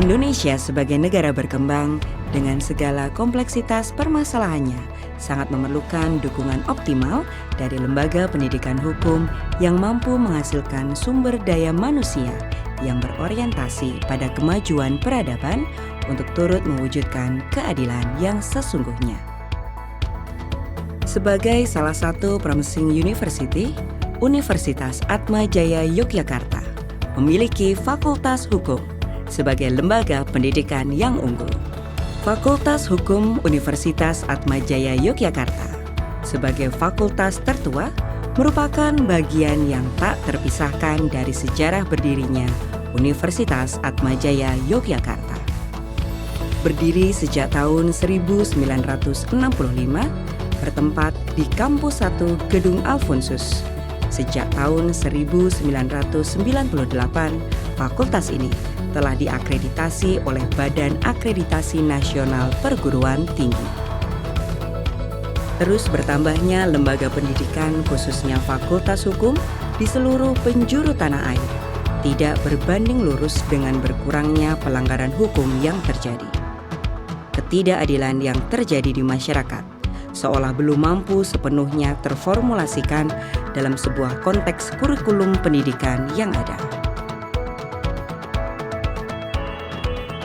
Indonesia sebagai negara berkembang dengan segala kompleksitas permasalahannya sangat memerlukan dukungan optimal dari lembaga pendidikan hukum yang mampu menghasilkan sumber daya manusia yang berorientasi pada kemajuan peradaban untuk turut mewujudkan keadilan yang sesungguhnya. Sebagai salah satu promising university, Universitas Atmajaya Yogyakarta memiliki Fakultas Hukum sebagai lembaga pendidikan yang unggul. Fakultas Hukum Universitas Atmajaya Yogyakarta sebagai fakultas tertua merupakan bagian yang tak terpisahkan dari sejarah berdirinya Universitas Atmajaya Yogyakarta. Berdiri sejak tahun 1965, bertempat di Kampus 1 Gedung Alfonsus. Sejak tahun 1998, fakultas ini telah diakreditasi oleh Badan Akreditasi Nasional Perguruan Tinggi. Terus bertambahnya lembaga pendidikan khususnya Fakultas Hukum di seluruh penjuru tanah air tidak berbanding lurus dengan berkurangnya pelanggaran hukum yang terjadi. Ketidakadilan yang terjadi di masyarakat seolah belum mampu sepenuhnya terformulasikan dalam sebuah konteks kurikulum pendidikan yang ada.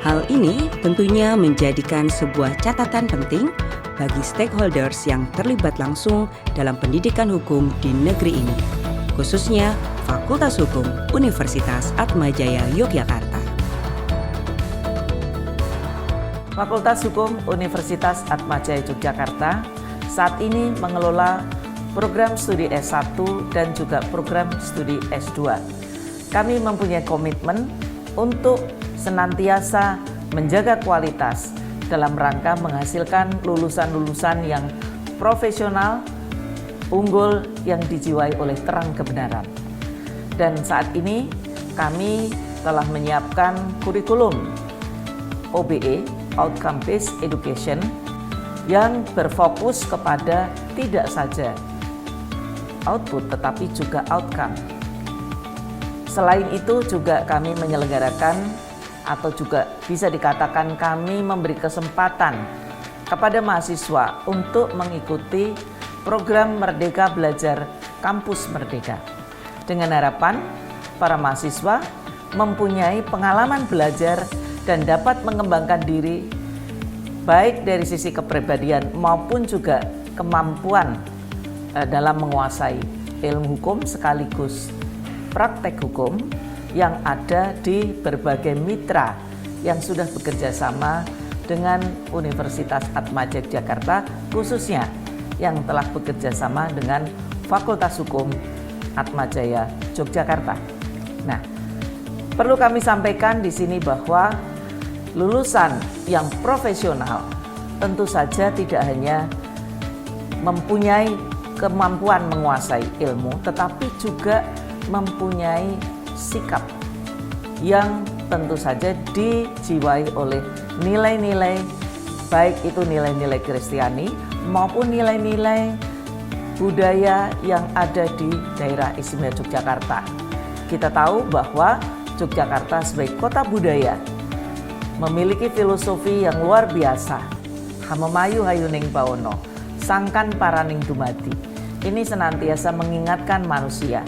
Hal ini tentunya menjadikan sebuah catatan penting bagi stakeholders yang terlibat langsung dalam pendidikan hukum di negeri ini, khususnya Fakultas Hukum Universitas Atmajaya Yogyakarta. Fakultas Hukum Universitas Atmajaya Yogyakarta saat ini mengelola program studi S1 dan juga program studi S2. Kami mempunyai komitmen untuk senantiasa menjaga kualitas dalam rangka menghasilkan lulusan-lulusan yang profesional, unggul, yang dijiwai oleh terang kebenaran. Dan saat ini kami telah menyiapkan kurikulum OBE, Outcome Based Education, yang berfokus kepada tidak saja output tetapi juga outcome. Selain itu juga kami menyelenggarakan atau juga bisa dikatakan kami memberi kesempatan kepada mahasiswa untuk mengikuti program Merdeka Belajar Kampus Merdeka. Dengan harapan para mahasiswa mempunyai pengalaman belajar dan dapat mengembangkan diri baik dari sisi kepribadian maupun juga kemampuan dalam menguasai ilmu hukum sekaligus praktek hukum yang ada di berbagai mitra yang sudah bekerja sama dengan Universitas Atmajaya Yogyakarta, khususnya yang telah bekerja sama dengan Fakultas Hukum Atmajaya Yogyakarta. Nah, perlu kami sampaikan di sini bahwa lulusan yang profesional tentu saja tidak hanya mempunyai kemampuan menguasai ilmu, tetapi juga mempunyai sikap yang tentu saja dijiwai oleh nilai-nilai, baik itu nilai-nilai Kristiani maupun nilai-nilai budaya yang ada di daerah istimewa Yogyakarta. Kita tahu bahwa Yogyakarta sebagai kota budaya memiliki filosofi yang luar biasa. Hamemayu hayuning bawono, sangkan paraning dumadi. Ini senantiasa mengingatkan manusia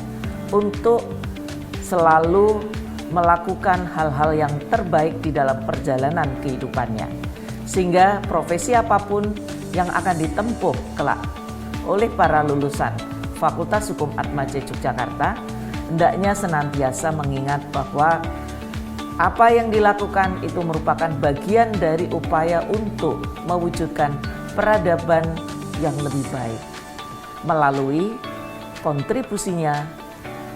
untuk selalu melakukan hal-hal yang terbaik di dalam perjalanan kehidupannya. Sehingga profesi apapun yang akan ditempuh kelak oleh para lulusan Fakultas Hukum Atmajaya Yogyakarta, hendaknya senantiasa mengingat bahwa apa yang dilakukan itu merupakan bagian dari upaya untuk mewujudkan peradaban yang lebih baik melalui kontribusinya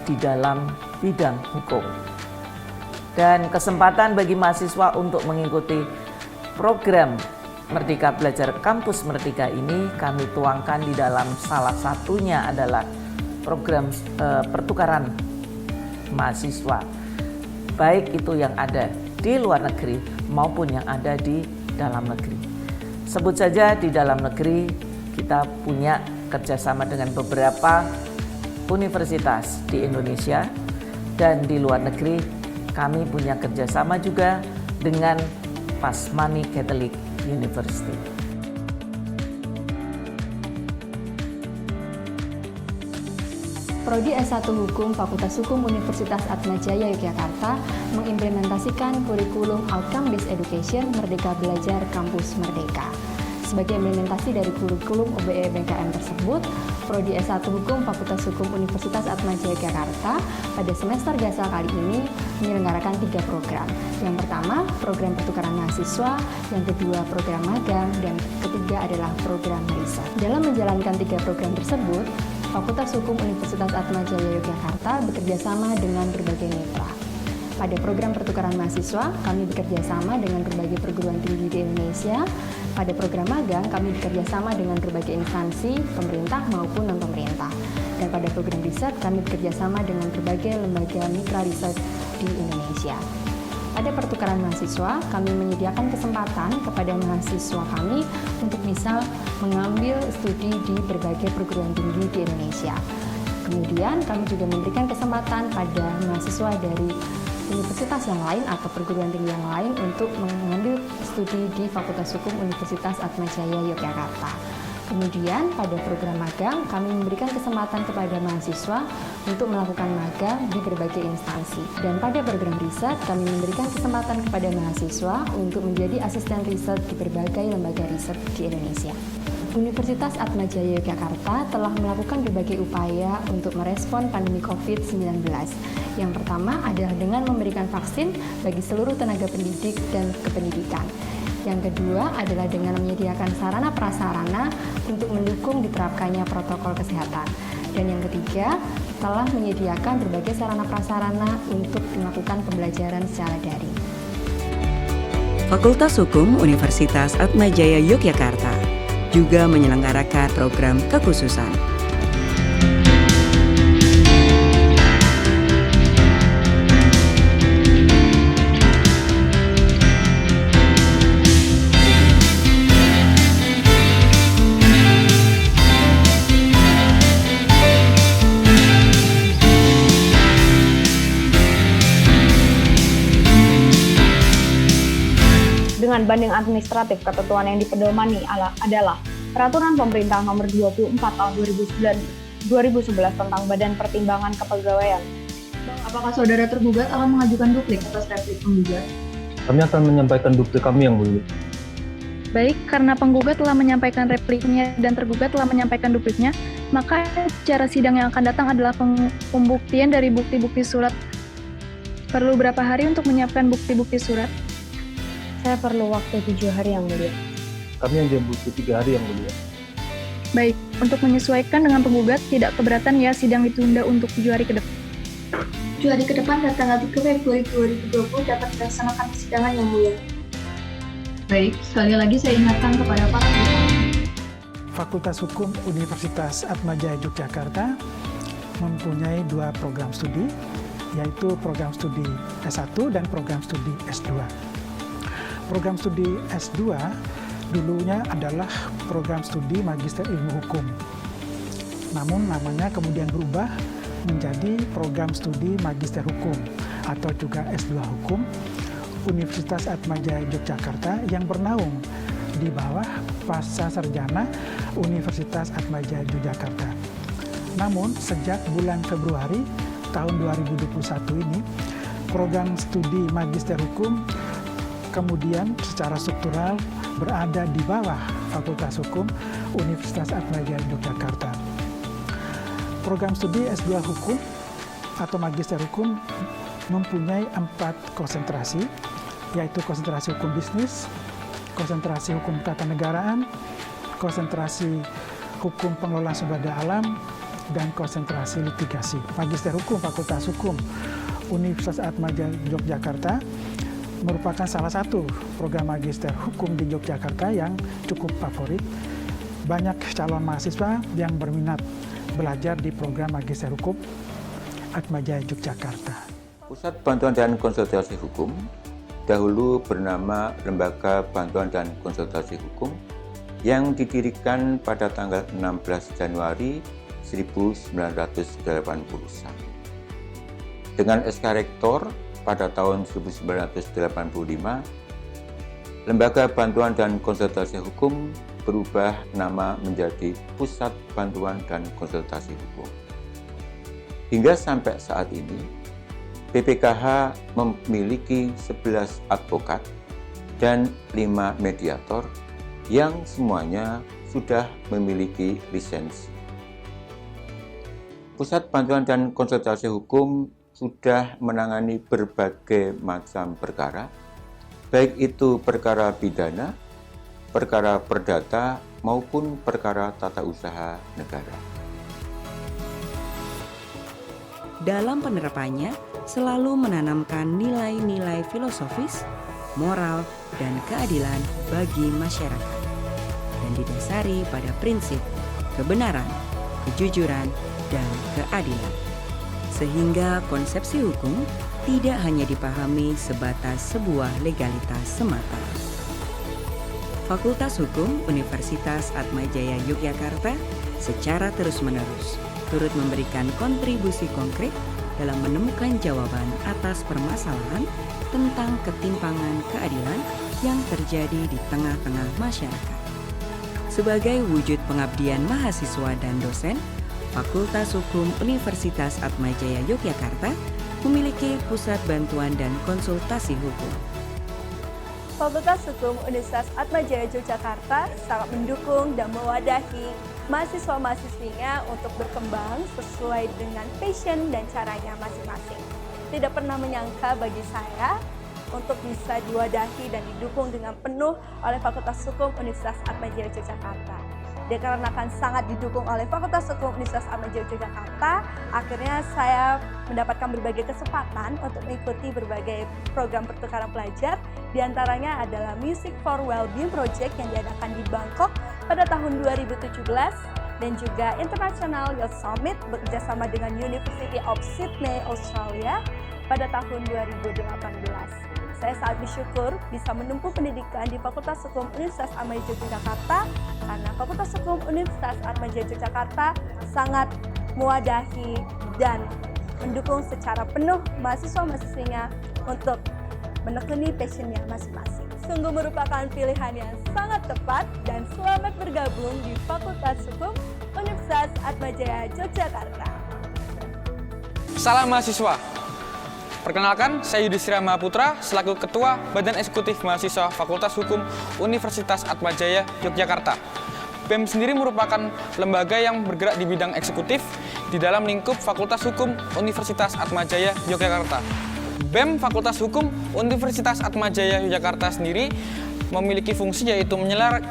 di dalam bidang hukum. Dan kesempatan bagi mahasiswa untuk mengikuti program Merdeka Belajar Kampus Merdeka ini kami tuangkan di dalam salah satunya adalah program pertukaran mahasiswa, baik itu yang ada di luar negeri maupun yang ada di dalam negeri. Sebut saja di dalam negeri kita punya kerjasama dengan beberapa universitas di Indonesia, dan di luar negeri kami punya kerjasama juga dengan Pasmani Catholic University. Prodi S1 Hukum Fakultas Hukum Universitas Atmajaya Yogyakarta mengimplementasikan kurikulum Outcome-Based Education Merdeka Belajar Kampus Merdeka. Sebagai implementasi dari kurikulum OBE BKM tersebut, Prodi S1 Hukum Fakultas Hukum Universitas Atmajaya Yogyakarta pada semester gasal kali ini menyelenggarakan 3 program. Yang pertama, program pertukaran mahasiswa, yang kedua, program magang, dan ketiga adalah program riset. Dalam menjalankan 3 program tersebut, Fakultas Hukum Universitas Atmajaya Yogyakarta bekerjasama dengan berbagai mitra. Pada program pertukaran mahasiswa, kami bekerjasama dengan berbagai perguruan tinggi di Indonesia. Pada program magang, kami bekerjasama dengan berbagai instansi, pemerintah maupun non-pemerintah. Dan pada program riset, kami bekerjasama dengan berbagai lembaga mitra riset di Indonesia. Pada pertukaran mahasiswa, kami menyediakan kesempatan kepada mahasiswa kami untuk bisa mengambil studi di berbagai perguruan tinggi di Indonesia. Kemudian, kami juga memberikan kesempatan pada mahasiswa dari universitas yang lain atau perguruan tinggi yang lain untuk mengambil studi di Fakultas Hukum Universitas Atmajaya Yogyakarta. Kemudian pada program magang kami memberikan kesempatan kepada mahasiswa untuk melakukan magang di berbagai instansi. Dan pada program riset kami memberikan kesempatan kepada mahasiswa untuk menjadi asisten riset di berbagai lembaga riset di Indonesia. Universitas Atmajaya Yogyakarta telah melakukan berbagai upaya untuk merespon pandemi COVID-19. Yang pertama adalah dengan memberikan vaksin bagi seluruh tenaga pendidik dan kependidikan. Yang kedua adalah dengan menyediakan sarana prasarana untuk mendukung diterapkannya protokol kesehatan. Dan yang ketiga, telah menyediakan berbagai sarana prasarana untuk melakukan pembelajaran secara daring. Fakultas Hukum Universitas Atmajaya Yogyakarta juga menyelenggarakan program kekhususan. Dengan banding administratif, ketentuan yang dipedomani adalah Peraturan Pemerintah Nomor 24 Tahun 2011 tentang Badan Pertimbangan Kepegawaian. Apakah saudara tergugat akan mengajukan duplik atas replik penggugat? Kami akan menyampaikan duplik kami yang mulia. Baik, karena penggugat telah menyampaikan repliknya dan tergugat telah menyampaikan dupliknya, maka cara sidang yang akan datang adalah pembuktian dari bukti-bukti surat. Perlu berapa hari untuk menyiapkan bukti-bukti surat? Saya perlu waktu 7 hari yang mulia. Kami yang butuh 3 hari yang mulia. Baik, untuk menyesuaikan dengan penggugat, tidak keberatan ya sidang ditunda untuk 7 hari ke depan. 7 hari ke depan dan tanggal 3 Februari 2020 dapat dilaksanakan persidangan yang mulia. Baik, sekali lagi saya ingatkan kepada para peserta. Fakultas Hukum Universitas Atmajaya Yogyakarta mempunyai 2 program studi, yaitu program studi S1 dan program studi S2. Program studi S2 dulunya adalah program studi Magister Ilmu Hukum. Namun namanya kemudian berubah menjadi program studi Magister Hukum atau juga S2 Hukum Universitas Atmajaya Yogyakarta yang bernaung di bawah Pasca Sarjana Universitas Atmajaya Yogyakarta. Namun sejak bulan Februari tahun 2021 ini, program studi Magister Hukum kemudian secara struktural berada di bawah Fakultas Hukum Universitas Atmajaya Yogyakarta. Program studi S2 Hukum atau Magister Hukum mempunyai 4 konsentrasi, yaitu konsentrasi hukum bisnis, konsentrasi hukum tata negaraan, konsentrasi hukum pengelolaan sumber daya alam, dan konsentrasi litigasi. Magister Hukum Fakultas Hukum Universitas Atmajaya Yogyakarta merupakan salah satu program magister hukum di Yogyakarta yang cukup favorit. Banyak calon mahasiswa yang berminat belajar di program magister hukum Atmajaya Yogyakarta. Pusat Bantuan dan Konsultasi Hukum dahulu bernama Lembaga Bantuan dan Konsultasi Hukum yang didirikan pada tanggal 16 Januari 1981. Dengan SK Rektor pada tahun 1985, Lembaga Bantuan dan Konsultasi Hukum berubah nama menjadi Pusat Bantuan dan Konsultasi Hukum. Hingga sampai saat ini, PPKH memiliki 11 advokat dan 5 mediator yang semuanya sudah memiliki lisensi. Pusat Bantuan dan Konsultasi Hukum sudah menangani berbagai macam perkara, baik itu perkara pidana, perkara perdata, maupun perkara tata usaha negara. Dalam penerapannya, selalu menanamkan nilai-nilai filosofis, moral, dan keadilan bagi masyarakat, dan didasari pada prinsip kebenaran, kejujuran, dan keadilan. Sehingga konsepsi hukum tidak hanya dipahami sebatas sebuah legalitas semata. Fakultas Hukum Universitas Atmajaya Yogyakarta secara terus-menerus turut memberikan kontribusi konkret dalam menemukan jawaban atas permasalahan tentang ketimpangan keadilan yang terjadi di tengah-tengah masyarakat. Sebagai wujud pengabdian mahasiswa dan dosen, Fakultas Hukum Universitas Atmajaya Yogyakarta memiliki Pusat Bantuan dan Konsultasi Hukum. Fakultas Hukum Universitas Atmajaya Yogyakarta sangat mendukung dan mewadahi mahasiswa-mahasiswinya untuk berkembang sesuai dengan passion dan caranya masing-masing. Tidak pernah menyangka bagi saya untuk bisa diwadahi dan didukung dengan penuh oleh Fakultas Hukum Universitas Atmajaya Yogyakarta. Dikarenakan sangat didukung oleh Fakultas Hukum Universitas Atmajaya Yogyakarta, akhirnya saya mendapatkan berbagai kesempatan untuk mengikuti berbagai program pertukaran pelajar. Di antaranya adalah Music for Wellbeing Project yang diadakan di Bangkok pada tahun 2017 dan juga International Youth Summit bekerjasama dengan University of Sydney, Australia pada tahun 2018. Saya sangat bersyukur bisa menempuh pendidikan di Fakultas Hukum Universitas Atmajaya Yogyakarta karena Fakultas Hukum Universitas Atmajaya Yogyakarta sangat mewadahi dan mendukung secara penuh mahasiswa-mahasiswinya untuk menekuni passionnya masing-masing. Sungguh merupakan pilihan yang sangat tepat dan selamat bergabung di Fakultas Hukum Universitas Atmajaya Yogyakarta. Salam mahasiswa. Perkenalkan, saya Yudhistira Mahaputra selaku Ketua Badan Eksekutif Mahasiswa Fakultas Hukum Universitas Atmajaya Yogyakarta. BEM sendiri merupakan lembaga yang bergerak di bidang eksekutif di dalam lingkup Fakultas Hukum Universitas Atmajaya Yogyakarta. BEM Fakultas Hukum Universitas Atmajaya Yogyakarta sendiri memiliki fungsi yaitu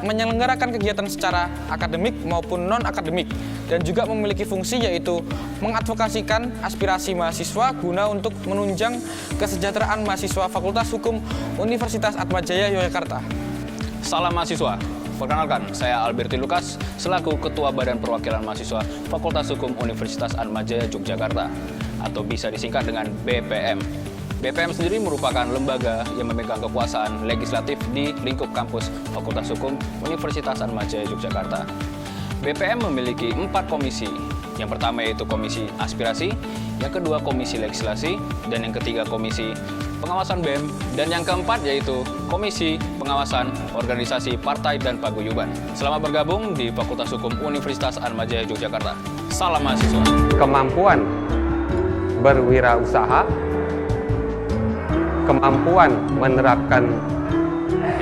menyelenggarakan kegiatan secara akademik maupun non-akademik dan juga memiliki fungsi yaitu mengadvokasikan aspirasi mahasiswa guna untuk menunjang kesejahteraan mahasiswa Fakultas Hukum Universitas Atmajaya Yogyakarta. Salam mahasiswa. Perkenalkan, saya Alberti Lukas selaku Ketua Badan Perwakilan Mahasiswa Fakultas Hukum Universitas Atmajaya Yogyakarta atau bisa disingkat dengan BPM. BPM sendiri merupakan lembaga yang memegang kekuasaan legislatif di lingkup kampus Fakultas Hukum Universitas Atmajaya Yogyakarta. BPM memiliki 4 komisi. Yang pertama yaitu Komisi Aspirasi, yang kedua Komisi Legislasi, dan yang ketiga Komisi Pengawasan BEM, dan yang keempat yaitu Komisi Pengawasan Organisasi Partai dan Paguyuban. Selamat bergabung di Fakultas Hukum Universitas Atmajaya Yogyakarta. Salam mahasiswa. Kemampuan berwirausaha, kemampuan menerapkan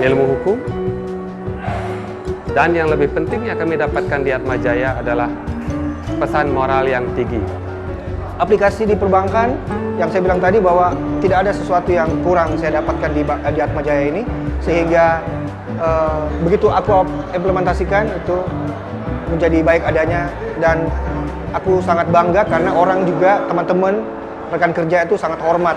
ilmu hukum, dan yang lebih penting yang kami dapatkan di Atmajaya adalah pesan moral yang tinggi. Aplikasi di perbankan yang saya bilang tadi bahwa tidak ada sesuatu yang kurang saya dapatkan di Atmajaya ini, sehingga begitu aku implementasikan itu menjadi baik adanya, dan aku sangat bangga karena orang juga teman-teman rekan kerja itu sangat hormat.